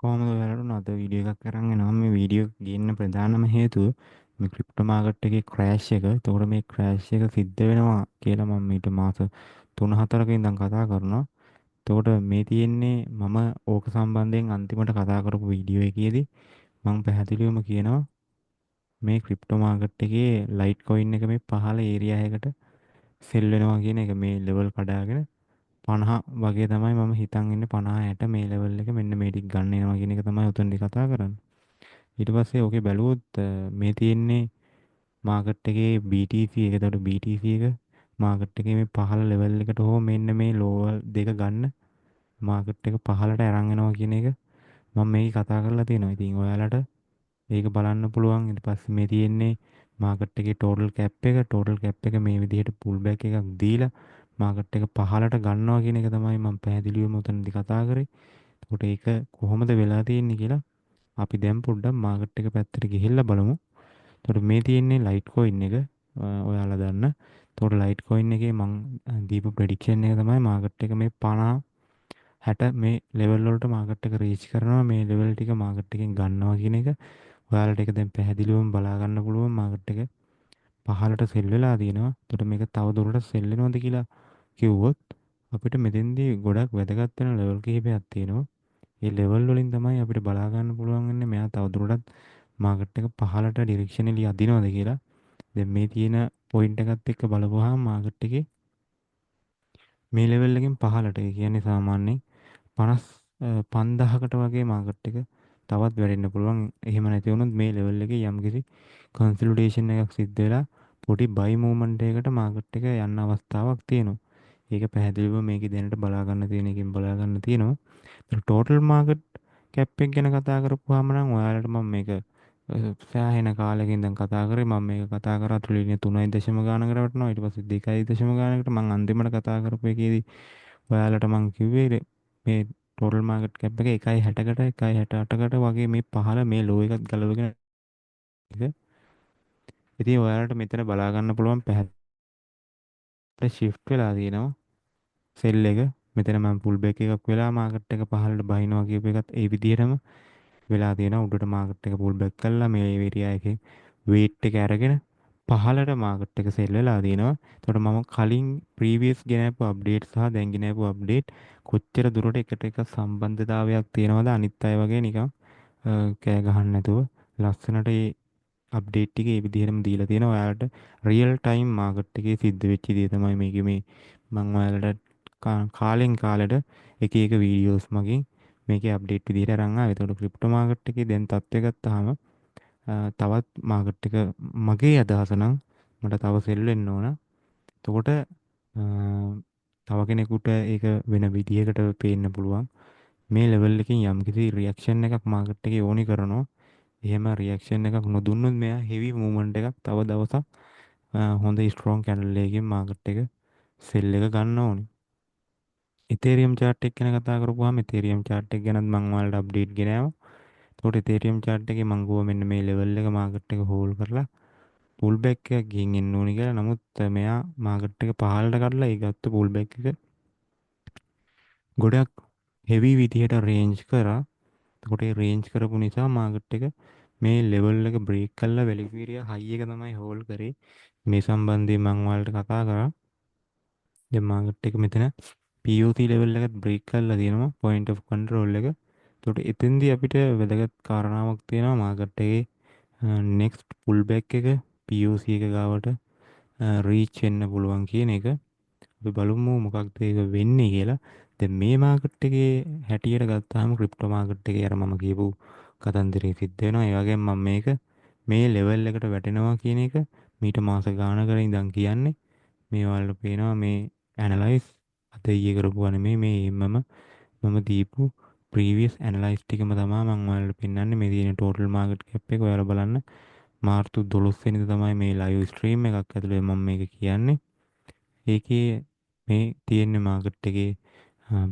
කොහොමද ඔයාලට අද වීඩියෝ එකක් අරන් එනවා. මේ වීඩියෝ එක ගේන්න ප්‍රධානම හේතුව මේ ක්‍රිප්ටෝ මාකට් එකේ ක්‍රෑෂ් එක. එතකොට මේ ක්‍රෑෂ් එක සිද්ධ වෙනවා කියලා මම මීට මාස 3-4ක ඉඳන් කතා කරනවා. එතකොට මේ තියෙන්නේ මම ඕක සම්බන්ධයෙන් අන්තිමට කතා කරපු වීඩියෝ එකේදී මම පැහැදිලිවම කියනවා මේ ක්‍රිප්ටෝ මාකට් එකේ ලයිට් කොයින් එක මේ පහළ ඒරියා එකකට සෙල් වෙනවා කියන එක. මේ ලෙවල් කඩාගෙන 50 වගේ තමයි මම හිතන් ඉන්නේ. 50-60 මේ ලෙවල් එක මෙන්න මේ ටික ගන්න එනවා කියන එක තමයි උතනදි කතා කරන්නේ. ඊට පස්සේ ඕකේ බැලුවොත් මේ තියෙන්නේ මාකට් එකේ BTC එක. එතකොට BTC එක මාකට් එකේ මේ පහළ ලෙවල් එකට හෝ මෙන්න මේ ලෝවර් දෙක ගන්න මාකට් එක පහළට අරන් එනවා කියන එක මම මේක කතා කරලා තියෙනවා. ඉතින් ඔයාලට ඒක බලන්න පුළුවන්. ඊට පස්සේ මේ තියෙන්නේ මාකට් එකේ ටෝටල් කැප් එක. ටෝටල් කැප් එක මේ විදිහට පුල් බෑක් එකක් දීලා මාකට් එක පහළට ගන්නවා කියන එක තමයි මම පැහැදිලිවම උතනදි කතා කරේ. එතකොට ඒක කොහොමද වෙලා තියෙන්නේ කියලා අපි දැන් පොඩ්ඩක් මාකට් එක පැත්තට ගිහිල්ලා බලමු. එතකොට මේ තියෙන්නේ ලයිට් කොයින් එක. ඔයාලා දන්න. එතකොට ලයිට් කොයින් එකේ මම දීපු ප්‍රෙඩික්ෂන් එක තමයි මාකට් එක මේ 50 60 මේ ලෙවල් වලට මාකට් එක රීච් කරනවා. මේ ලෙවල් ටික මාකට් එකෙන් ගන්නවා කියන එක ඔයාලට ඒක දැන් පැහැදිලිවම බලා ගන්න පුළුවන්. මාකට් එක පහළට සෙල් වෙලා තියෙනවා. එතකොට මේක තව දුරටත් සෙල් වෙනවද කියලා කිව්වොත් අපිට මෙතෙන්දී ගොඩක් වැදගත් වෙන ලෙවල් කිහිපයක් තියෙනවා. මේ ලෙවල් වලින් තමයි අපිට බලා ගන්න පුළුවන් වෙන්නේ මෙයා තව දුරටත් මාකට් එක පහළට ඩිරෙක්ෂනලි අදිනවද කියලා. දැන් මේ තියෙන පොයින්ට් එකත් එක්ක බලපුවාම මාකට් එකේ මේ ලෙවල් එකෙන් පහළට ඒ කියන්නේ සාමාන්‍යයෙන් 50,000කට වගේ මාකට් එක තවත් වැඩෙන්න පුළුවන්. එහෙම නැති වුණොත් මේ ලෙවල් එකේ යම්කිසි කන්සොලිඩේෂන් එකක් සිද්ධ වෙලා පොඩි බයි මූවමන්ට් එකකට මාකට් එක යන්න අවස්ථාවක් තියෙනවා. ඒක පැහැදිලිව මේකේ දැනට බලා ගන්න තියෙන එකෙන් බලා ගන්න තියෙනවා. ටෝටල් මාකට් කැප් එක ගැන කතා කරපුවාම නම් ඔයාලට මම මේක සෑහෙන කාලෙක ඉඳන් කතා කරේ. මම මේක කතා කරා ට්‍රිලියන 3.0 ගානකට වටනවා. ඊට පස්සේ 2.0 ගානකට මම අන්තිමට කතා කරපු එකේදී ඔයාලට මං කිව්වේ මේ ටෝටල් මාකට් කැප් එක 1.60කට 1.68කට වගේ මේ පහළ මේ ලෝ එකත් ගලවගෙන එක. ඉතින් ඔයාලට මෙතන බලා ගන්න පුළුවන් පැහැදිලිට shift වෙලා තියෙනවා සෙල් එක. මෙතන මම පුල් බෑක් එකක් වෙලා මාකට් එක පහළට බහිනවා කියපු එකත් ඒ විදිහටම වෙලා තියෙනවා. උඩට මාකට් එක පුල් බෑක් කළා මේ ඒරියා එකේ වේට් එක අරගෙන පහළට මාකට් එක සෙල් වෙලා තියෙනවා. එතකොට මම කලින් ප්‍රීවියස් ගෙනාපු අප්ඩේට් සහ දැන් ගෙනාපු අප්ඩේට් කොච්චර දුරට එකට එක සම්බන්ධතාවයක් තියෙනවද අනිත් අය වගේ නිකන් කෑ ගහන්න නැතුව ලස්සනට ඒ අප්ඩේට් ටික ඒ විදිහටම දීලා තියෙනවා. ඔයාලට රියල් ටයිම් මාකට් එකේ සිද්ධ වෙච්ච දේ තමයි මේකේ මේ මම ඔයාලට කාලෙන් කාලෙට එක එක වීඩියෝස් මගින් මේකේ අප්ඩේට් විදිහට අරන් ආවා. ඒතකොට ක්‍රිප්ටෝ මාකට් එකේ දැන් තත්ත්වය ගත්තාම තවත් මාකට් එක මගේ අදහස නම් මට තව සෙල් වෙන්න ඕන. එතකොට තව කෙනෙකුට ඒක වෙන විදිහකට පේන්න පුළුවන්. මේ ලෙවල් එකකින් යම්කිසි රියැක්ෂන් එකක් මාකට් එකේ ඕනි කරනවා. එහෙම රියැක්ෂන් එකක් නොදුන්නොත් මෙයා හෙවි මූවමන්ට් එකක් තව දවසක් හොඳ ස්ට්‍රෝං කැන්ඩල් එකකින් මාකට් එක සෙල් එක ගන්න ඕනේ. ඉතේරියම් chart එක ගැන කතා කරපුවාම ඉතේරියම් chart එක ගැනත් මම ඔයාලට අප්ඩේට් ගෙනාවා. ඒකට ඉතේරියම් chart එකේ මම ගුවා මෙන්න මේ ලෙවල් එක මාකට් එක හෝල්ඩ් කරලා පුල් බෑක් එකක් ගිහින් එන්න ඕනි කියලා. නමුත් මෙයා මාකට් එක පහළට කඩලා ඒ ගත්ත පුල් බෑක් එක ගොඩක් හෙවි විදිහට රේන්ජ් කරා. එතකොට ඒ රේන්ජ් කරපු නිසා මාකට් එක මේ ලෙවල් එක බ්‍රේක් කරලා වැලිපීරියා හයි එක තමයි හෝල්ඩ් කරේ. මේ සම්බන්ධයෙන් මම ඔයාලට කතා කරා. දැන් මාකට් එක මෙතන POC ලෙවල් එකත් බ්‍රේක් කරලා තියෙනවා point of control එක. එතකොට එතෙන්දී අපිට වැදගත් කාරණාවක් තියෙනවා මාකට් එකේ next pullback එක POC එක ගාවට reach වෙන්න පුළුවන් කියන එක. අපි බලමු මොකක්ද ඒක වෙන්නේ කියලා. දැන් මේ මාකට් එකේ හැටියට ගත්තාම ක්‍රිප්ටෝ මාකට් එකේ අර මම කියපු කතන්දරේ සිද්ධ වෙනවා. ඒ වගේම මම මේක මේ ලෙවල් එකට වැටෙනවා කියන එක මීට මාස ගානකට ඉඳන් කියන්නේ. මේ වලට පේනවා මේ ඇනලයිස් අද ඊයේ කරපුවා නෙමෙයි මේ මම දීපු ප්‍රීවියස් ඇනලයිස් ටිකම තමයි මම ඔයාලට පෙන්නන්නේ. මේ තියෙන ටෝටල් මාකට් කැප් එක ඔයාලා බලන්න. මාර්තු 12 වෙනිදා තමයි මේ ලයිව් ස්ට්‍රීම් එකක් ඇතුලේ මම මේක කියන්නේ. ඒකේ මේ තියෙන මාකට් එකේ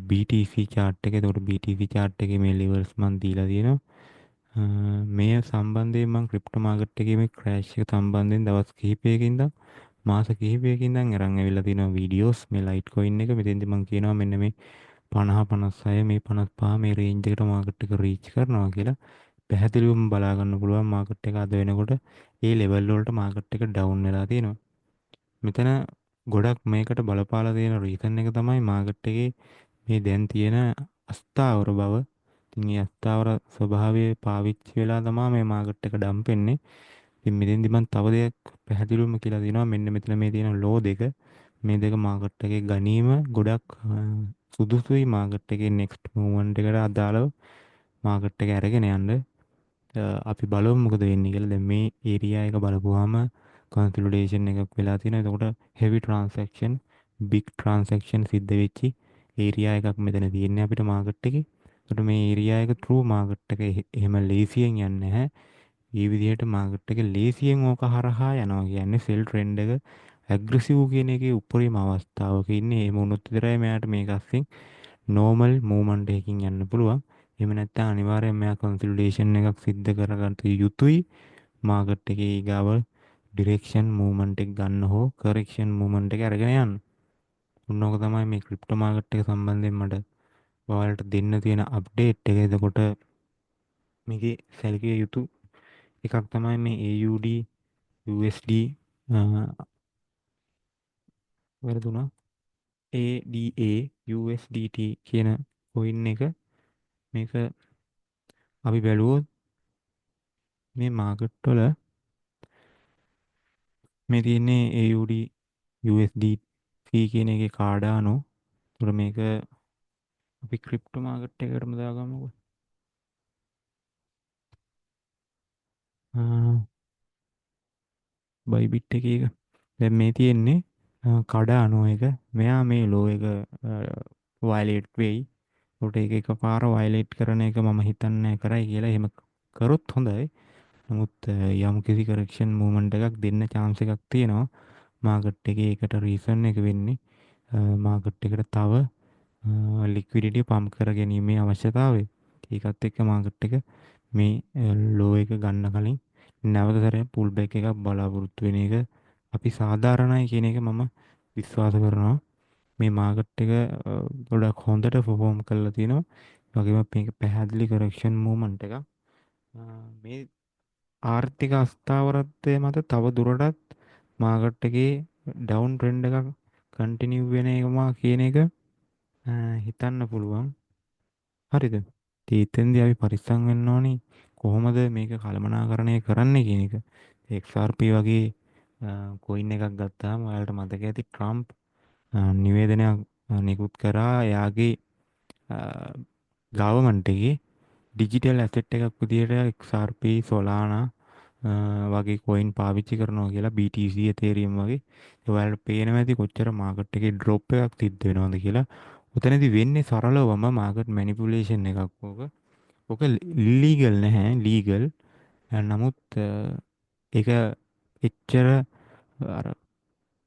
BTC chart එක. ඒකට BTC chart එකේ මේ levels මම දීලා තියෙනවා. මේ සම්බන්ධයෙන් මම ක්‍රිප්ටෝ මාකට් එකේ මේ ක්‍රෑෂ් එක සම්බන්ධයෙන් දවස් කිහිපයකින් ඉඳන් මාස කිහිපයකින් ඉඳන් අරන් ඇවිල්ලා තියෙනවා වීඩියෝස් මේ ලයිට් කොයින් එක. මෙතෙන්දි මම කියනවා මෙන්න මේ 50 56 මේ 55 මේ රේන්ජ් එකට මාකට් එක රීච් කරනවා කියලා පැහැදිලිවම බලා ගන්න පුළුවන් මාකට් එක අද වෙනකොට ඒ ලෙවල් වලට මාකට් එක ඩවුන් වෙලා තියෙනවා. මෙතන ගොඩක් මේකට බලපාලා තියෙන රීසන් එක තමයි මාකට් එකේ මේ දැන් තියෙන අස්ථාවර බව. ඉතින් මේ අස්ථාවර ස්වභාවය පාවිච්චි වෙලා තමයි මේ මාකට් එක ඩම්ප් වෙන්නේ. ඉතින් මෙතෙන්දි මම තව දෙයක් පැහැදිලිවම කියලා දෙනවා. මෙන්න මෙතන මේ තියෙන ලෝ දෙක මේ දෙක මාකට් එකේ ගනීම ගොඩක් සුදුසුයි මාකට් එකේ නෙක්ස්ට් මූව්මන්ට් එකට අදාළව මාකට් එක අරගෙන යන්න. අපි බලමු මොකද වෙන්නේ කියලා. දැන් මේ ඒරියා එක බලපුවාම කන්සොලිඩේෂන් එකක් වෙලා තියෙනවා. එතකොට හෙවි ට්‍රාන්සැක්ෂන්, බිග් ට්‍රාන්සැක්ෂන් සිද්ධ වෙච්චි ඒරියා එකක් මෙතන තියෙන්නේ අපිට මාකට් එකේ. එතකොට මේ ඒරියා එක ට්‍රූ මාකට් එක එහෙම ලේසියෙන් යන්නේ නැහැ. මේ විදිහට මාකට් එක ලේසියෙන් ඕක හරහා යනවා කියන්නේ සෙල් ට්‍රෙන්ඩ් එක ඇග්‍රසිව් කියන එකේ උපරිම අවස්ථාවක ඉන්නේ. එහෙම වුණොත් විතරයි මෙයාට මේක අස්සින් නෝමල් මූව්මන්ට් එකකින් යන්න පුළුවන්. එහෙම නැත්නම් අනිවාර්යයෙන් මෙයා කන්සොලිඩේෂන් එකක් සිද්ධ කරගන්න යුතුයි. මාකට් එකේ ඊගාව ඩිරෙක්ෂන් මූව්මන්ට් එක ගන්න හෝ කරෙක්ෂන් මූව්මන්ට් එක අරගෙන යන්න. උන්නෝක තමයි මේ ක්‍රිප්ටෝ මාකට් එක සම්බන්ධයෙන් මට ඔයාලට දෙන්න තියෙන අප්ඩේට් එක. එතකොට මේකේ සැලකිය යුතු එකක් තමයි මේ AUD USD වැරදුනා ADA USDT කියන කොයින් එක. මේක අපි බැලුවොත් මේ මාකට් වල මේ තියෙන්නේ AUD USDT කියන එකේ කාඩානෝ. ඒතර මේක අපි ක්‍රිප්ටෝ මාකට් එකකටම දාගමුකෝ. බයිබිට් එකේ එක. දැන් මේ තියෙන්නේ කඩානෝ එක. මෙයා මේ ලෝ එක වයලේට් වෙයි. ඒකට ඒක එකපාර වයලේට් කරන එක මම හිතන්නේ කරයි කියලා. එහෙම කරොත් හොඳයි. නමුත් යම් කිසි කරෙක්ෂන් මූවමන්ට් එකක් දෙන්න chance එකක් තියෙනවා. මාකට් එකේ ඒකට රීසන් එක වෙන්නේ මාකට් එකට තව ලික්විඩිටි පම්ප් කර ගැනීමේ අවශ්‍යතාවය. ඒකත් එක්ක මාකට් එක මේ ලෝ එක ගන්න කලින් නැවත සැරයක් පුල් බෑක් එකක් බලාපොරොත්තු වෙන එක අපි සාධාරණයි කියන එක මම විශ්වාස කරනවා. මේ මාකට් එක ගොඩක් හොඳට පර්ෆෝම් කරලා තියෙනවා. ඒ වගේම මේක පැහැදිලි කරෙක්ෂන් මූවමන්ට් එකක්. මේ ආර්ථික අස්ථාවරත්වය මත තව දුරටත් මාකට් එකේ ඩවුන් ට්‍රෙන්ඩ් එකක් කන්ටිනියු වෙන එකමා කියන එක හිතන්න පුළුවන්. හරිද? ඉතින් එතෙන්දී අපි පරිස්සම් වෙන්න ඕනි කොහොමද මේක කළමනාකරණය කරන්නේ කියන එක. XRP වගේ කොයින් එකක් ගත්තාම ඔයාලට මතක ඇති ට්‍රම්ප් නිවේදනයක් නිකුත් කරා එයාගේ ගවර්න්මන්ට් එකේ ඩිජිටල් ඇසෙට් එකක් විදියට XRP Solana වගේ කොයින් පාවිච්චි කරනවා කියලා BTC Ethereum වගේ. ඒ ඔයාලට පේනවා ඇති කොච්චර මාකට් එකේ ඩ්‍රොප් එකක් සිද්ධ වෙනවද කියලා. උතනදී වෙන්නේ සරලවම මාකට් මැනිපුලේෂන් එකක් ඕක. ඕක ඉලීගල් නැහැ ලීගල්. නමුත් ඒක එච්චර අර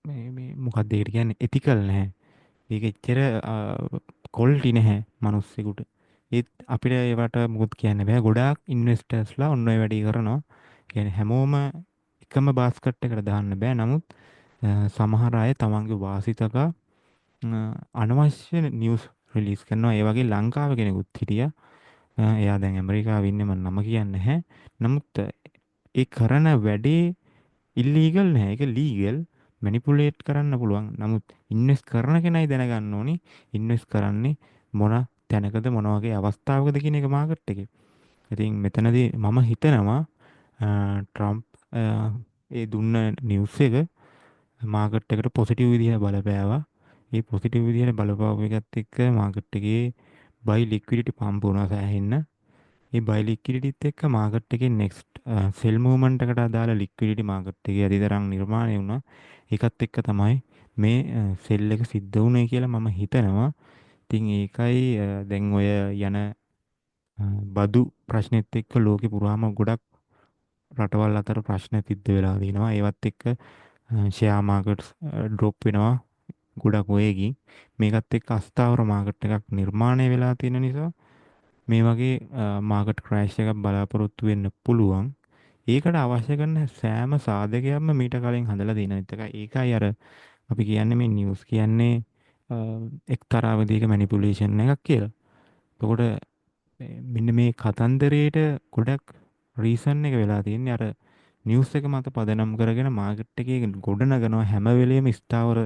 මේ මොකක්ද ඒකට කියන්නේ එතිකල් නැහැ. ඒක එච්චර කොල්ටි නැහැ මිනිස්සුෙකුට. ඒත් අපිට ඒවට මොකුත් කියන්න බෑ. ගොඩාක් ඉන්වෙස්ටර්ස්ලා ඔන්න ඔය වැඩේ කරනවා. කියන්නේ හැමෝම එකම බාස්කට් එකට දාන්න බෑ. නමුත් සමහර අය තමන්ගේ වාසිතක අනවශ්‍ය නිවුස් රිලීස් කරනවා. ඒ වගේ ලංකාවේ කෙනෙකුත් හිටියා. එයා දැන් ඇමරිකාවේ ඉන්නේ මම නම කියන්නේ නැහැ. නමුත් ඒ කරන වැඩේ ඉල්ලීගල් නැහැ. ඒක ලීගල්. මැනිපුලේට් කරන්න පුළුවන්. නමුත් ඉන්වෙස්ට් කරන කෙනයි දැනගන්න ඕනි ඉන්වෙස්ට් කරන්නේ මොන තැනකද මොන වගේ අවස්ථාවකද කියන එක මාකට් එකේ. ඉතින් මෙතනදී මම හිතනවා ට්‍රම්ප් ඒ දුන්න නිවුස් එක මාකට් එකට පොසිටිව් විදිහට බලපෑවා. ඒ පොසිටිව් විදිහට බලපාව එකත් එක්ක මාකට් එකේ බයි ලික්විඩිටි පම්ප් වුණා සෑහෙන්න. ඒ බයි ලික්විඩිටිත් එක්ක මාකට් එකේ නෙක්ස්ට් සෙල් මූවමන්ට් එකට අදාළ ලික්විඩිටි මාකට් එකේ අධිතරම් නිර්මාණය වුණා. ඒකත් එක්ක තමයි මේ සෙල් එක සිද්ධ වුණේ කියලා මම හිතනවා. ඉතින් ඒකයි දැන් ඔය යන බදු ප්‍රශ්නෙත් එක්ක ලෝකෙ පුරාම ගොඩක් රටවල් අතර ප්‍රශ්න සිද්ධ වෙලා තියෙනවා. ඒවත් එක්ක ෂෙයා මාකට්ස් ඩ්‍රොප් වෙනවා ගොඩක් වේගින්. මේකත් එක්ක අස්ථාවර මාකට් එකක් නිර්මාණය වෙලා තියෙන නිසා මේ වගේ මාකට් ක්‍රෑෂ් එකක් බලාපොරොත්තු වෙන්න පුළුවන්. ඒකට අවශ්‍ය කරන සෑම සාධකයක්ම මීට කලින් හදලා තියෙන. ඒකයි අර අපි කියන්නේ මේ නිවුස් කියන්නේ එක්තරා විදිහක මැනිපුලේෂන් එකක් කියලා. එතකොට මෙන්න මේ කතන්දරේට ගොඩක් රීසන් එක වෙලා තියෙන්නේ අර නිවුස් එක මත පදනම් කරගෙන මාකට් එකේ ගොඩනගනවා හැම වෙලෙම ස්ථාවර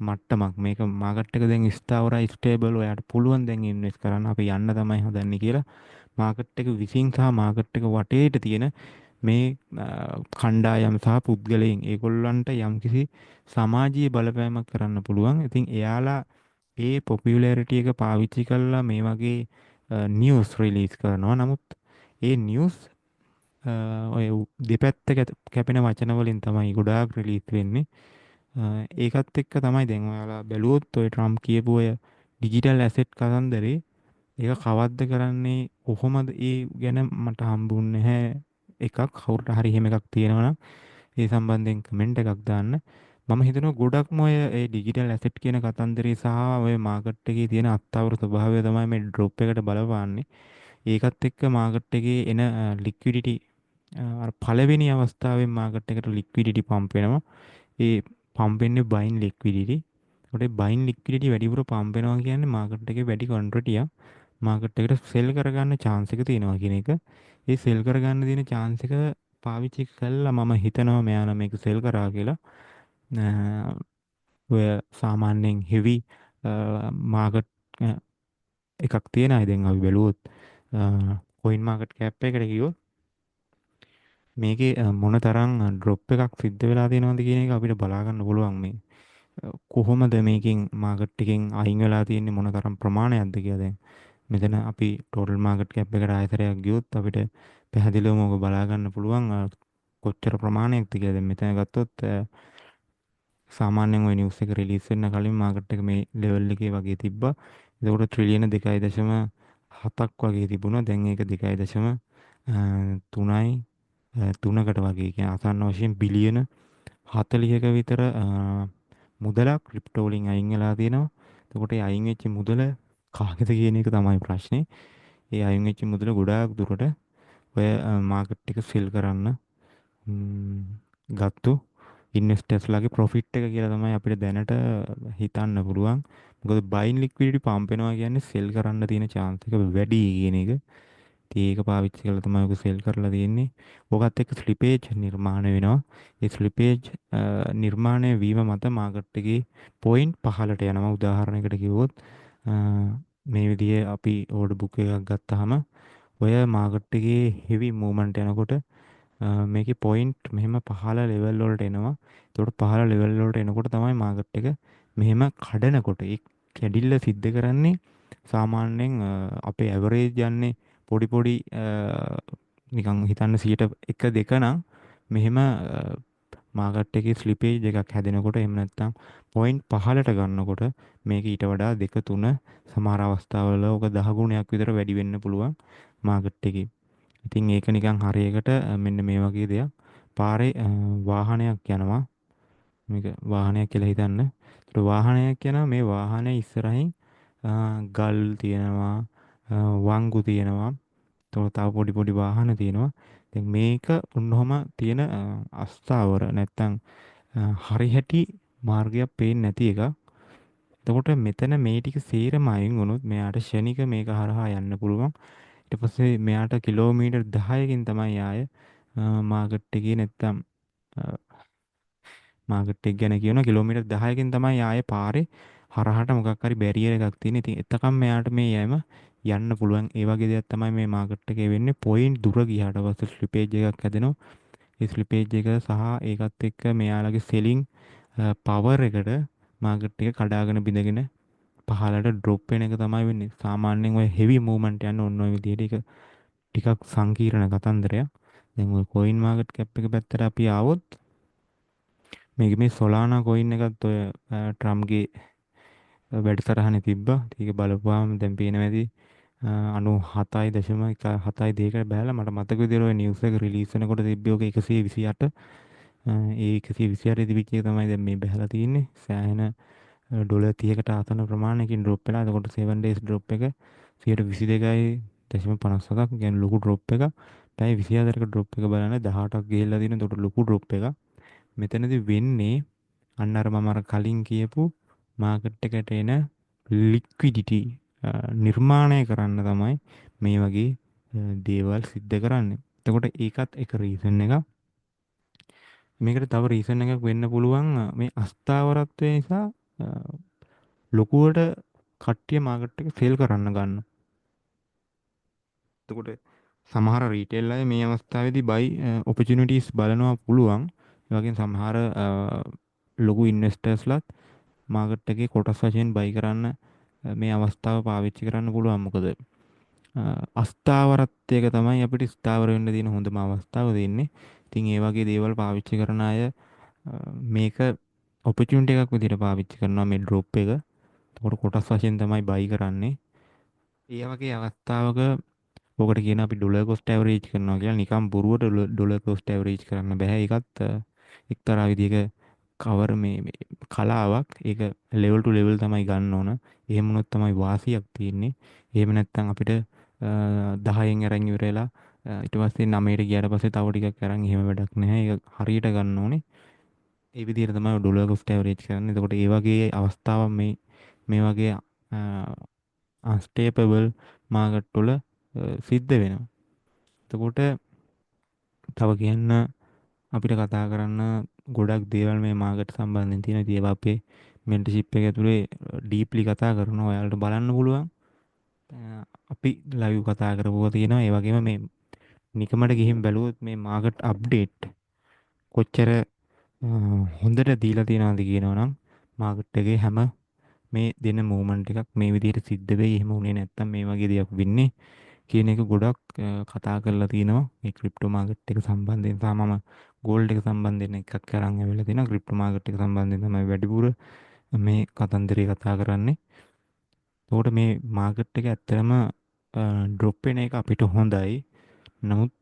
මට්ටමක්. මේක මාකට් එක දැන් ස්ථාවරයි ස්ටේබල්, ඔයාලට පුළුවන් දැන් ඉන්වෙස්ට් කරන්න, අපි යන්න තමයි හදන්නේ කියලා මාකට් එක විසින් සහ මාකට් එක වටේට තියෙන මේ කණ්ඩායම් සහ පුද්ගලයන් ඒගොල්ලන්ට යම්කිසි සමාජීය බලපෑමක් කරන්න පුළුවන්. ඉතින් එයාලා ඒ පොපියුලැරිටි එක පාවිච්චි කරලා මේ වගේ නිවුස් රිලීස් කරනවා. නමුත් ඒ නිවුස් ඔය දෙපැත්ත කැපෙන වචන වලින් තමයි ගොඩාක් රිලීස් වෙන්නේ. ඒකත් එක්ක තමයි දැන් ඔයාලා බැලුවොත් ඔය ට්‍රම්ප් කියපු ඔය ඩිජිටල් ඇසෙට් කතන්දරේ ඒක කවද්ද කරන්නේ, කොහොමද ඒ ගැන මට හම්බුන්නේ නැහැ එකක්. කවුරුට හරි එහෙම එකක් තියෙනවා නම් ඒ සම්බන්ධයෙන් කමෙන්ට් එකක් දාන්න. මම හිතනවා ගොඩක්ම ඔය ඒ ඩිජිටල් ඇසෙට් කියන කතන්දරේ සහ ඔය මාකට් එකේ තියෙන අත්අවර ස්වභාවය තමයි මේ ඩ්‍රොප් එකට බලපාන්නේ. ඒකත් එක්ක මාකට් එකේ එන ලික්විඩිටි අර පළවෙනි අවස්ථාවේ මාකට් එකට ලික්විඩිටි පම්ප් වෙනවා. ඒ පම්ප් වෙන්නේ බයින් ලික්විඩිටි. ඒකට බයින් ලික්විඩිටි වැඩිපුර පම්ප් වෙනවා කියන්නේ මාකට් එකේ වැඩි ක්වොන්ටිටියක් මාකට් එකට සෙල් කරගන්න chance එක තියෙනවා කියන එක. ඒ සෙල් කරගන්න තියෙන chance එක පාවිච්චි කළා මම හිතනවා මෙයාලා මේක සෙල් කරා කියලා. ඔය සාමාන්‍යයෙන් හෙවි මාකට් එකක් තියෙන අය දැන් අපි බැලුවොත් කොයින් මාකට් කැප් එකට ගියොත් මේකේ මොන තරම් ඩ්‍රොප් එකක් සිද්ධ වෙලා තියෙනවද කියන එක අපිට බලා ගන්න පුළුවන්. මේ කොහොමද මේකෙන් මාකට් එකෙන් අයින් වෙලා තියෙන්නේ, මොන තරම් ප්‍රමාණයක්ද කියලා. දැන් මෙතන අපි ටෝටල් මාකට් කැප් එකට ආයතරයක් ගියොත් අපිට පැහැදිලිවම ඔක බලා ගන්න පුළුවන් කොච්චර ප්‍රමාණයක්ද කියලා. දැන් මෙතන ගත්තොත් සාමාන්‍යයෙන් ওই නිවුස් එක රිලීස් වෙන්න කලින් මාකට් එක මේ ලෙවල් එකේ වගේ තිබ්බා. එතකොට ට්‍රිලියන 2.7ක් වගේ තිබුණා. දැන් ඒක 2.3යි 3කට වගේ, කියන්නේ අසන්න වශයෙන් බිලියන 40ක විතර මුදලක් ක්‍රිප්ටෝ වලින් අයින් වෙලා තියෙනවා. එතකොට ඒ අයින් වෙච්ච මුදල කාගේද කියන එක තමයි ප්‍රශ්නේ. ඒ අයින් වෙච්ච මුදල ගොඩාක් දුරට ඔය මාකට් එක සෙල් කරන්න ගත්තු ඉන්වෙස්ටර්ස්ලාගේ ප්‍රොෆිට් එක කියලා තමයි අපිට දැනට හිතන්න පුළුවන්. මොකද බයින් ලික්විඩිටි පම්ප් වෙනවා කියන්නේ සෙල් කරන්න තියෙන chance එක වැඩි කියන එක. ඉතින් ඒක පාවිච්චි කරලා තමයි ඔක සෙල් කරලා තියෙන්නේ. ඔකත් එක්ක ස්ලිපේජ් නිර්මාණය වෙනවා. ඒ ස්ලිපේජ් නිර්මාණය වීම මත මාකට් එකේ පොයින්ට් 15ට යනවා. උදාහරණයකට කිව්වොත් මේ විදිහේ අපි ඕඩර් බුක් එකක් ගත්තාම ඔය මාකට් එකේ හෙවි මූවමන්ට් යනකොට මේකේ පොයින්ට් මෙහෙම පහළ ලෙවල් වලට එනවා. ඒකට පහළ ලෙවල් වලට එනකොට තමයි මාකට් එක මෙහෙම කඩනකොට ඒ කැඩිල්ල සිද්ධ කරන්නේ සාමාන්‍යයෙන් අපේ ඇවරේජ් යන්නේ පොඩි පොඩි නිකන් හිතන්න 100ට 1 2 නම් මෙහෙම මාකට් එකේ ස්ලිපේජ් එකක් හැදෙනකොට එහෙම නැත්නම් පොයින්ට් 15ට ගන්නකොට මේක ඊට වඩා 2 3 සමහර අවස්ථාවල ඔක 10 ගුණයක් විතර වැඩි වෙන්න පුළුවන් මාකට් එකේ. ඉතින් ඒක නිකන් හරියකට මෙන්න මේ වගේ දෙයක්. පාරේ වාහනයක් යනවා. මේක වාහනයක් කියලා හිතන්න. ඒත් වාහනයක් යනවා, මේ වාහනේ ඉස්සරහින් ගල් තියෙනවා, වංගු තියෙනවා. තව පොඩි පොඩි වාහන තියෙනවා. දැන් මේක උන්නොහම තියෙන අස්ථාවර නැත්තම් හරිහැටි මාර්ගයක් පේන්නේ නැති එක. එතකොට මෙතන මේ ටික සේරම අයින් වුණොත් මෙයාට ෂණික මේක හරහා යන්න පුළුවන්. ඊට පස්සේ මෙයාට කිලෝමීටර් 10කින් තමයි ආය මාකට් එකේ නැත්තම් මාකට් එක ගැන කියනවා කිලෝමීටර් 10කින් තමයි ආයේ පාරේ හරහාට මොකක් හරි බැරියර් එකක් තියෙන. ඉතින් එතකම් මෙයාට මේ යෑම යන්න පුළුවන්. ඒ වගේ දෙයක් තමයි මේ මාකට් එකේ වෙන්නේ. පොයින්ට් දුර ගියාට පස්සේ ස්ලිපේජ් එකක් හැදෙනවා. ඒ ස්ලිපේජ් එක සහ ඒකත් එක්ක මෙයාලගේ සෙලිං පවර් එකට මාකට් එක කඩාගෙන බිඳගෙන පහළට ඩ්‍රොප් වෙන එක තමයි වෙන්නේ. සාමාන්‍යයෙන් ඔය හෙවි මූවමන්ට් යන ඔන්න ඔය විදිහට ඒක ටිකක් සංකීර්ණ කතන්දරයක්. දැන් ඔය කොයින් මාකට් කැප් එක පැත්තට අපි ආවොත් මේක මේ සොලානා කොයින් එකත් ඔය ට්‍රම්ගේ වැඩසටහනේ තිබ්බා. ඒක බලපුවාම දැන් පේනවා ඇති 97.172කට බහැලා. මට මතක විදිහට ඔය නිවුස් එක රිලීස් වෙනකොට තිබ්බේ ඔක 128. ඒ 128 තිබිච්ච එක තමයි දැන් මේ බහැලා තියෙන්නේ. සෑහෙන ඩොලර් 30කට ආසන්න ප්‍රමාණයකින් ඩ්‍රොප් වෙලා. එතකොට 7 days ඩ්‍රොප් එක 122.57ක්. කියන්නේ ලොකු ඩ්‍රොප් එකක්. පැය 24ක ඩ්‍රොප් එක බලන්න 18ක් ගිහිල්ලා තියෙන. එතකොට ලොකු ඩ්‍රොප් එකක්. මෙතනදී වෙන්නේ අන්න අර මම අර කලින් කියපු මාකට් එකට එන ලික්විඩිටි නිර්මාණය කරන්න තමයි මේ වගේ දේවල් සිද්ධ කරන්නේ. එතකොට ඒකත් එක රීසන් එකක්. මේකට තව රීසන් එකක් වෙන්න පුළුවන් මේ අස්ථාවරත්වය නිසා අ, ලොකුවට කට්ටිය මාකට් එක සෙල් කරන්න ගන්න. එතකොට සමහර රීටේල් අය මේ අවස්ථාවේදී බයි ඔපචුනිටිස් බලනවා පුළුවන්. ඒ වගේම සමහර ලොකු ඉන්වෙස්ටර්ස්ලාත් මාකට් එකේ කොටස් වශයෙන් බයි කරන්න මේ අවස්ථාව පාවිච්චි කරන්න පුළුවන්. මොකද අස්ථාවරත්වයක තමයි අපිට ස්ථාවර වෙන්න තියෙන හොඳම අවස්ථාව දෙන්නේ. ඉතින් ඒ වගේ දේවල් පාවිච්චි කරන අය මේක ඔපචුනිටි එකක් විදිහට පාවිච්චි කරනවා මේ ඩ්‍රොප් එක. එතකොට කොටස් වශයෙන් තමයි බයි කරන්නේ. ඒ වගේ අවස්ථාවක ඔකට කියන අපි ඩොලර් කොස්ට් ඇවරේජ් කරනවා කියලා නිකම් බොරුවට ඩොලර් කොස්ට් ඇවරේජ් කරන්න බෑ. ඒකත් එක්තරා විදිහක කවර මේ කලාවක්. ඒක ලෙවල් ටු ලෙවල් තමයි ගන්න ඕන. එහෙම වුණොත් තමයි වාසියක් තියෙන්නේ. එහෙම නැත්නම් අපිට 10න් අරන් ඉවරලා ඊට පස්සේ 9ට ගියාට පස්සේ තව ටිකක් අරන් එහෙම වැඩක් නැහැ. ඒක හරියට ගන්න ඕනේ. ඒ විදිහට තමයි ඩොලර් කොස්ට් ඇවරේජ් කරන්නේ. එතකොට ඒ වගේ අවස්ථාවක් මේ වගේ අන්ස්ටේබල් මාකට් වල සිද්ධ වෙනවා. එතකොට තව කියන්න අපිට කතා කරන්න ගොඩක් දේවල් මේ මාකට් සම්බන්ධයෙන් තියෙනවා. ඉතින් ඒවා අපේ මෙන්ටර්ෂිප් එක ඇතුලේ ඩීප්ලි කතා කරනවා. ඔයාලට බලන්න පුළුවන්. අපි ලයිව් කතා කරපුවා තියෙනවා. ඒ වගේම මේ නිකමට ගිහින් බැලුවොත් මේ මාකට් අප්ඩේට් කොච්චර හොඳට දීලා තියෙනවද කියනවනම් මාකට් එකේ හැම මේ දෙන මූවමන්ට් එකක් මේ විදිහට සිද්ධ වෙයි. එහෙම උනේ නැත්තම් මේ වගේ දෙයක් වෙන්නේ කියන එක ගොඩක් කතා කරලා තිනවා මේ ක්‍රිප්ටෝ මාකට් එක සම්බන්ධයෙන්. සහ මම ගෝල්ඩ් එක සම්බන්ධයෙන් එකක් අරන් ඇවිල්ලා තිනවා. ක්‍රිප්ටෝ මාකට් එක සම්බන්ධයෙන් තමයි වැඩිපුර මේ කතන්දරේ කතා කරන්නේ. එතකොට මේ මාකට් එක ඇත්තටම ඩ්‍රොප් වෙන එක අපිට හොඳයි. නමුත්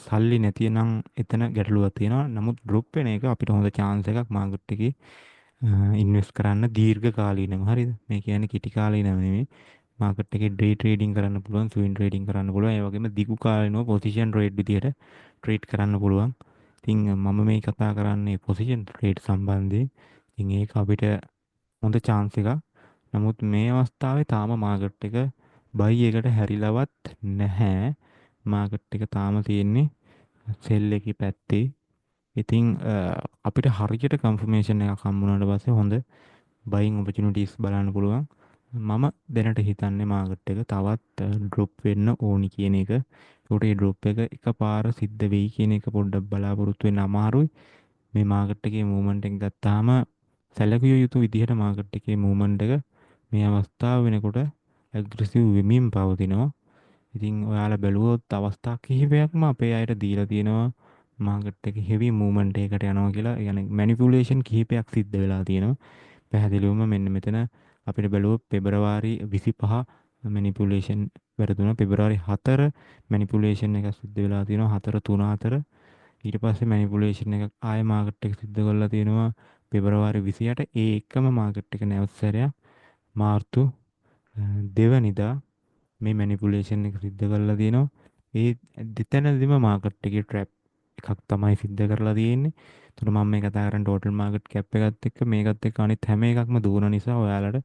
සල්ලි නැතිනම් එතන ගැටලුවක් තියෙනවා. නමුත් ඩ්‍රොප් වෙන එක අපිට හොඳ chance එකක් මාකට් එකේ ඉන්වෙස්ට් කරන්න දීර්ඝ කාලීනව. හරිද? මේ කියන්නේ කිටි කාලීනව නෙමෙයි. මාකට් එකේ ඩේ ට්‍රේඩින් කරන්න පුළුවන්, ස්විං ට්‍රේඩින් කරන්න පුළුවන්. ඒ වගේම දිගු කාලිනව පොසිෂන් ට්‍රේඩ් විදියට ට්‍රේඩ් කරන්න පුළුවන්. ඉතින් මම මේ කතා කරන්නේ පොසිෂන් ට්‍රේඩ් සම්බන්ධයෙන්. ඉතින් ඒක අපිට හොඳ chance එකක්. නමුත් මේ අවස්ථාවේ තාම මාකට් එක බයි එකට හැරිලවත් නැහැ. මාකට් එක තාම තියෙන්නේ සෙල් එකේ පැත්තේ. ඉතින් අපිට හරියට කන්ෆර්මේෂන් එකක් හම්බුනාට පස්සේ හොඳ බයින් ඔපචුනිටිස් බලන්න පුළුවන්. මම දැනට හිතන්නේ මාකට් එක තවත් ඩ්‍රොප් වෙන්න ඕනි කියන එක. ඒකට ඒ ඩ්‍රොප් එක එකපාර සිද්ධ වෙයි කියන එක පොඩ්ඩක් බලාපොරොත්තු වෙන්න අමාරුයි. මේ මාකට් එකේ මූවමන්ට් එක ගත්තාම සැලකිය යුතු විදිහට මාකට් එකේ මූවමන්ට් එක මේ අවස්ථාව වෙනකොට ඇග්‍රෙසිව් වෙමින් පවතිනවා. ඉතින් ඔයාලා බැලුවොත් අවස්ථා කිහිපයක්ම අපේ අයට දීලා තියෙනවා මාකට් එකේ හෙවි මූවමන්ට් එකකට යනවා කියලා. ඒ කියන්නේ මැනිපියුලේෂන් කිහිපයක් සිද්ධ වෙලා තියෙනවා. පැහැදිලිවම මෙන්න මෙතන අපිට බැලුවොත් පෙබරවාරි 25 මැනිපියුලේෂන් වැරදුනා. පෙබරවාරි 4 මැනිපියුලේෂන් එකක් සිද්ධ වෙලා තියෙනවා. 4 ඊට පස්සේ මැනිපුලේෂන් එකක් ආය මාකට් එක සිද්ධ කරලා තියෙනවා පෙබරවාරි 28. ඒ එකම මාකට් එක නැවත සැරයක් මාර්තු 2 වෙනිදා මේ මැනිපුලේෂන් එක සිද්ධ කරලා තියෙනවා. ඒ දෙතැනදීම මාකට් එකේ ට්‍රැප් එකක් තමයි සිද්ධ කරලා තියෙන්නේ. එතකොට මම මේ කතා කරන්නේ ටෝටල් මාකට් කැප් එකත් එක්ක මේකත් එක්ක අනිත් හැම එකක්ම දුවන නිසා ඔයාලට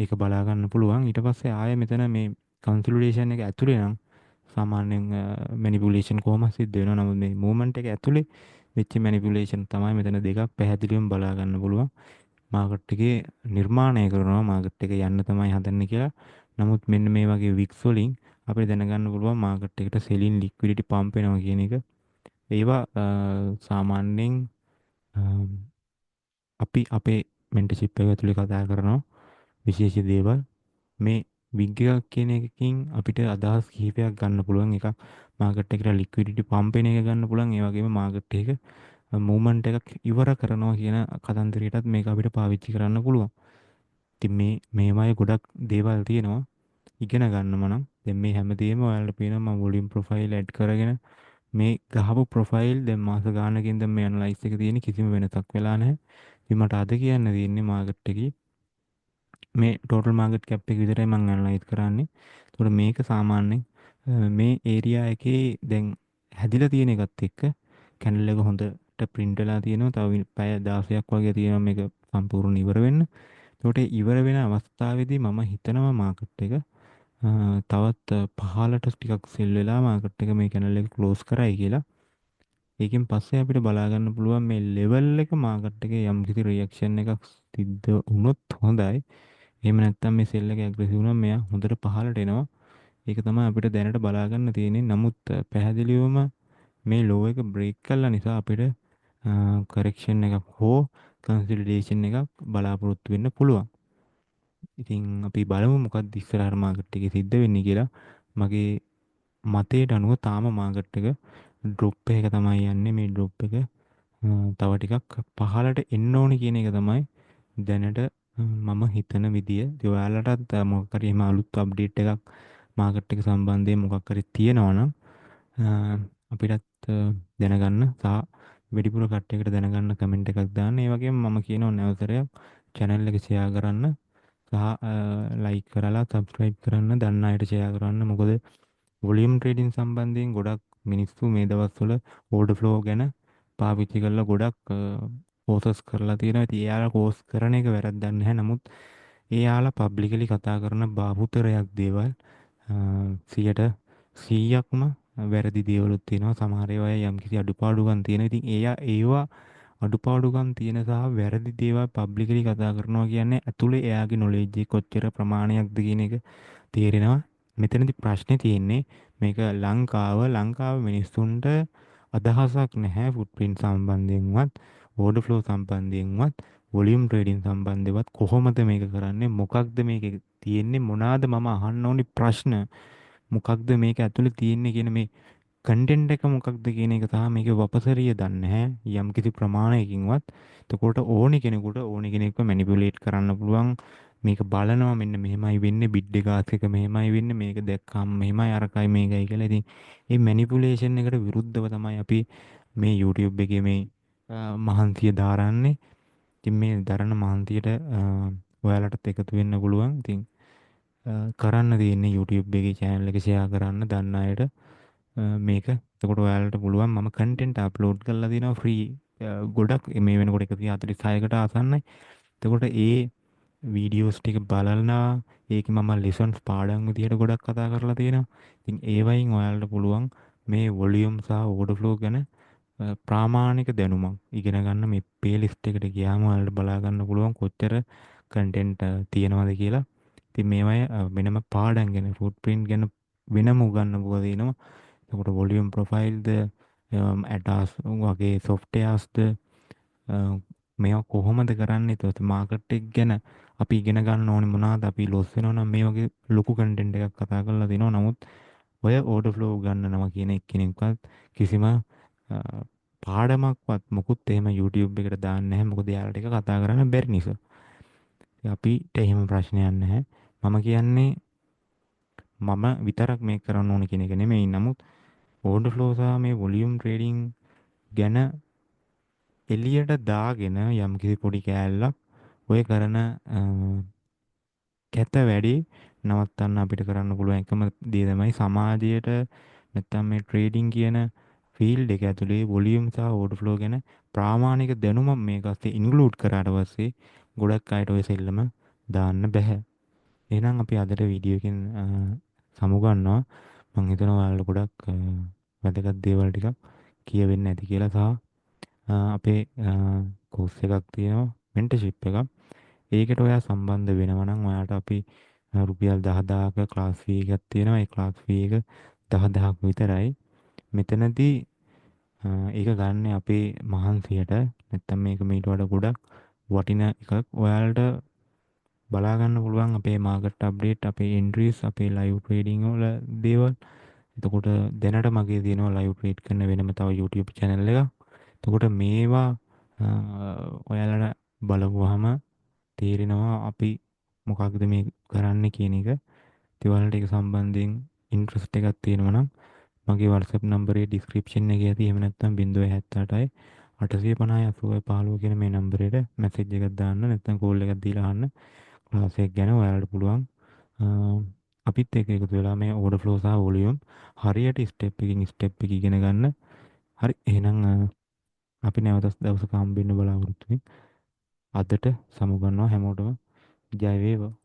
ඒක බලා ගන්න පුළුවන්. ඊට පස්සේ ආයෙ මෙතන මේ කන්සොලිඩේෂන් එක ඇතුලේ නම් සාමාන්‍යයෙන් මැනිපුලේෂන් කොහොම සිද්ධ වෙනවා. නමුත් මේ මූවමන්ට් එක ඇතුලේ වෙච්ච මැනිපුලේෂන් තමයි මෙතන දෙකක් පැහැදිලිවම බලා ගන්න පුළුවන්. මාකට් එකේ නිර්මාණය කරනවා මාකට් එක යන්න තමයි හදන්නේ කියලා. නමුත් මෙන්න මේ වගේ වික්ස් වලින් අපිට දැනගන්න පුළුවන් මාකට් එකට සෙලින් ලික්විඩිටි පම්ප් වෙනවා කියන එක. ඒවා සාමාන්‍යයෙන් අපි අපේ මෙන්ටර්ෂිප් එක ඇතුලේ කතා කරනවා විශේෂ දේවල්. මේ විග් එකක් කියන එකකින් අපිට අදහස් කිහිපයක් ගන්න පුළුවන්. එකක් මාකට් එකට ලික්විඩිටි පම්ප් වෙන එක ගන්න පුළුවන්. ඒ වගේම මාකට් එක මූවමන්ට් එකක් ඉවර කරනවා කියන කතන්දරයටත් මේක අපිට පාවිච්චි කරන්න පුළුවන්. ඉතින් මේවායේ ගොඩක් දේවල් තියෙනවා ඉගෙන ගන්නම නම්. දැන් මේ හැමදේම ඔයාලට පේනවා මම වොලියුම් ප්‍රොෆයිල් ඇඩ් කරගෙන මේ ගහපු ප්‍රොෆයිල් දැන් මාස ගානකින් දැන් මේ ඇනලයිස් එක තියෙන කිසිම වෙනසක් වෙලා නැහැ. ඉතින් මට අද කියන්න තියෙන්නේ මාකට් එකේ මේ ටෝටල් මාකට් කැප් එක විතරයි මම ඇනලයිස් කරන්නේ. ඒතකොට මේක සාමාන්‍යයෙන් මේ ඒරියා එකේ දැන් හැදිලා තියෙන එකත් එක්ක කැන්ඩල් එක හොඳට ප්‍රින්ට් වෙලා තියෙනවා. තව පැය 16ක් වගේ තියෙනවා මේක සම්පූර්ණ ඉවර වෙන්න. එතකොට ඉවර වෙන අවස්ථාවේදී මම හිතනවා මාකට් එක තවත් පහලට ටිකක් සෙල් වෙලා මාකට් එක මේ කැනල් එක ක්ලෝස් කරයි කියලා. ඒකෙන් පස්සේ අපිට බලා ගන්න පුළුවන් මේ ලෙවල් එක මාකට් එකේ යම් කිසි රියැක්ෂන් එකක් සිද්ධ වුණොත් හොඳයි. එහෙම නැත්නම් මේ සෙල් එක ඇග්‍රෙසිව් වුණාම මෙයා හොඳට පහලට එනවා. ඒක තමයි අපිට දැනට බලා ගන්න තියෙන්නේ. නමුත් පැහැදිලිවම මේ ලෝ එක බ්‍රේක් කළා නිසා අපිට කරෙක්ෂන් එකක් හෝ කන්සොලිඩේෂන් එකක් බලාපොරොත්තු වෙන්න පුළුවන්. ඉතින් අපි බලමු මොකක්ද ඉස්සරහට මාකට් එකේ සිද්ධ වෙන්නේ කියලා. මගේ මතයට අනුව තාම මාකට් එක ඩ්‍රොප් එක තමයි යන්නේ. මේ ඩ්‍රොප් එක තව ටිකක් පහළට එන්න ඕනි කියන එක තමයි දැනට මම හිතන විදිය. ඉතින් ඔයාලටත් මොකක් හරි එහෙම අලුත් අප්ඩේට් එකක් මාකට් එක සම්බන්ධයෙන් මොකක් හරි තියෙනවා නම් අපිටත් දැනගන්න සහ වැඩිපුර කට්ටියකට දැනගන්න කමෙන්ට් එකක් දාන්න. ඒ වගේම මම කියනවා නැවතරයක් channel එක share කරන්න සහ like කරලා subscribe කරන්න, දන්න අයට share කරන්න. මොකද වොලියම් ට්‍රේඩින් සම්බන්ධයෙන් ගොඩක් මිනිස්සු මේ දවස්වල ඕඩර් ෆ්ලෝ ගැන පාවිච්චි කරලා ගොඩක් කෝසස් කරලා තියෙනවා. ඉතින් එයාලා කෝස් කරන එක වැරද්දක් නැහැ. නමුත් එයාලා පබ්ලිකලි කතා කරන බහුතරයක් දේවල් 100%ක්ම වැරදි දේවලුත් තියෙනවා. සමහර ඒවායේ යම්කිසි අඩුපාඩුකම් තියෙනවා. ඉතින් ඒවා අඩුපාඩුකම් තියෙන සහ වැරදි දේවල් පබ්ලිකලි කතා කරනවා කියන්නේ ඇතුලේ එයාගේ නොලෙජ් එක කොච්චර ප්‍රමාණයක්ද කියන එක තේරෙනවා. මෙතනදි ප්‍රශ්නේ තියෙන්නේ මේක ලංකාව මිනිස්සුන්ට අදහසක් නැහැ footprint සම්බන්ධයෙන්වත් order flow සම්බන්ධයෙන්වත් volume trading සම්බන්ධවත් කොහොමද මේක කරන්නේ මොකක්ද මේකේ තියෙන්නේ මොනවාද මම අහන්න ඕනි ප්‍රශ්න මොකක්ද මේක ඇතුලේ තියෙන්නේ කියන මේ කන්ටෙන්ට් එක මොකක්ද කියන එක සහ මේකේ වපසරිය දන්නේ නැහැ යම් කිසි ප්‍රමාණයකින්වත්. එතකොට ඕනි කෙනෙක්ව මැනිපියුලේට් කරන්න පුළුවන්. මේක බලනවා මෙන්න මෙහෙමයි වෙන්නේ බිඩ් එක ආත් එක මෙහෙමයි වෙන්නේ මේක දැක්කම මෙහෙමයි අරකයි මේකයි කියලා. ඉතින් මේ මැනිපියුලේෂන් එකට විරුද්ධව තමයි අපි මේ YouTube එකේ මේ මහන්සිය දාරන්නේ. ඉතින් මේ දරන මහන්සියට ඔයාලටත් එකතු වෙන්න පුළුවන්. ඉතින් කරන්න තියෙන්නේ YouTube එකේ channel එක share කරන්න දන්න අයට මේක. එතකොට ඔයාලට පුළුවන් මම content upload කරලා දිනවා free ගොඩක් මේ වෙනකොට 146කට ආසන්නයි. එතකොට ඒ වීඩියෝස් ටික බලලා ඒකේ මම lessons පාඩම් විදියට ගොඩක් කතා කරලා තියෙනවා. ඉතින් ඒ වයින් ඔයාලට පුළුවන් මේ volume සහ order flow ගැන ප්‍රාමාණික දැනුමක් ඉගෙන ගන්න මේ playlist එකට ගියාම ඔයාලට බලා ගන්න පුළුවන් කොච්චර content තියෙනවද කියලා. ඉතින් මේවය වෙනම පාඩම් ගැන footprint ගැන වෙනම උගන්වපුවා තියෙනවා. එතකොට volume profile ද ADAS වගේ softwares ද මේවා කොහොමද කරන්නේ? එතකොට මාකට් එක ගැන අපි ඉගෙන ගන්න ඕනේ මොනවාද? අපි ලොස් වෙනවා නම් මේ වගේ ලොකු content එකක් කතා කරලා දෙනවා. නමුත් ඔය order flow උගන්වනවා කියන එක්කෙනෙක්වත් කිසිම පාඩමක්වත් මොකුත් එහෙම YouTube එකට දාන්නේ නැහැ. මොකද එයාලට ඒක කතා කරන්න බැරි නිසා. අපිට එහෙම ප්‍රශ්නයක් නැහැ. මම කියන්නේ මම විතරක් මේක කරන්න ඕන කියන එක නෙමෙයි. නමුත් order flow සහ මේ volume trading ගැන එළියට දාගෙන යම්කිසි පොඩි කෑල්ලක් ඔය කරන කැත වැඩි නවත්තන්න අපිට කරන්න පුළුවන් එකම දේ තමයි සමාජයට නැත්තම් මේ ට්‍රේඩින් කියන ෆීල්ඩ් එක ඇතුලේ වොලියුම් සහ ඕඩර් ෆ්ලෝ ගැන ප්‍රාමාණික දැනුම මේක අස්සේ ඉන්ක්ලූඩ් කරාට පස්සේ ගොඩක් අයට ඔය සෙල්ලම දාන්න බෑ. එහෙනම් අපි අදට වීඩියෝ එකෙන් සමුගන්නවා. මම හිතනවා ඔයාලට ගොඩක් වැදගත් දේවල් ටිකක් කියවෙන්න ඇති කියලා සහ අපේ කෝස් එකක් තියෙනවා මෙන්ටර්ෂිප් එකක්. ඒකට ඔයා සම්බන්ධ වෙනවා නම් ඔයාට අපි රුපියල් 10000ක ක්ලාස් ෆී එකක් තියෙනවා. ඒ ක්ලාස් ෆී එක 10000ක් විතරයි. මෙතනදී ඒක ගන්න අපේ මහන්සියට නැත්තම් මේක මීට වඩා ගොඩක් වටින එකක්. ඔයාලට බලා ගන්න පුළුවන් අපේ මාකට් අප්ඩේට්, අපේ එන්ට්‍රීස්, අපේ ලයිව් ට්‍රේඩින් වල දේවල්. එතකොට දැනට මගේ තියෙනවා ලයිව් ට්‍රේඩ් කරන වෙනම තව YouTube channel එකක්. එතකොට මේවා ඔයාලට බලපුවාම තේරෙනවා අපි මොකක්ද මේ කරන්නේ කියන එක. ඒ වලට ඒක සම්බන්ධයෙන් ඉන්ට්‍රස්ට් එකක් තියෙනවා නම් මගේ WhatsApp නම්බරේ ඩිස්ක්‍රිප්ෂන් එකේ ඇති. එහෙම නැත්නම් 078යි 850 8015 කියන මේ නම්බරේට මැසේජ් එකක් දාන්න නැත්නම් කෝල් එකක් දීලා අහන්න. ක්ලාස් එක ගැන ඔයාලට පුළුවන් අපිත් එක්ක එකතු වෙලා මේ ඕඩර් ෆ්ලෝ සහ වොලියුම් හරියට ස්ටෙප් එකකින් ස්ටෙප් එක ඉගෙන ගන්න. හරි එහෙනම් අපි නැවත දවසක හම්බෙන්න බලාපොරොත්තු වෙමු. අදට සමුගන්නවා හැමෝටම ජය වේවා.